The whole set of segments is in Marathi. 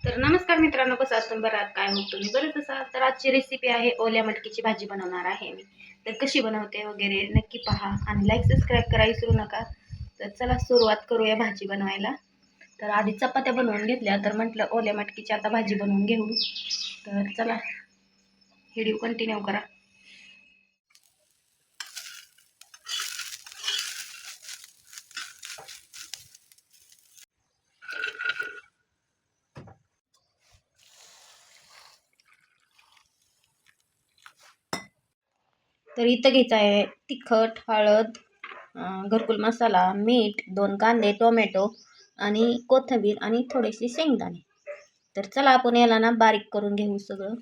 तर नमस्कार मित्रांनो, कसं आहात तुम्ही? बरं आहात? काय होत तुम्ही बरेच असाल? तर आजची रेसिपी आहे ओल्या मटकीची भाजी बनवणार आहे मी. तर कशी बनवते वगैरे नक्की पहा आणि लाईक सबस्क्राईब करायला विसरू नका. तर चला सुरुवात करूया भाजी बनवायला. तर आधी चपात्या बनवून घेतल्या, तर म्हटलं ओल्या मटकीची आता भाजी बनवून घेऊ. तर चला व्हिडिओ कंटिन्यू करा. तर इथं घ्यायचं आहे तिखट, हळद, घरकुल मसाला, मीठ, 2 कांदे, टोमॅटो आणि कोथिंबीर आणि थोडेसे शेंगदाणे. तर चला आपण याला ना बारीक करून घेऊ सगळं.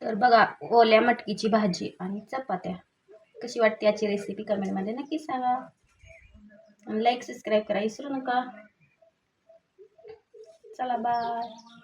तर बघा, ओल्या मटकीची भाजी आणि चपात्या कशी वाटते याची रेसिपी कमेंटमध्ये नक्की सांगा. आणि लाईक सबस्क्राईब करा विसरू नका. चला बाय.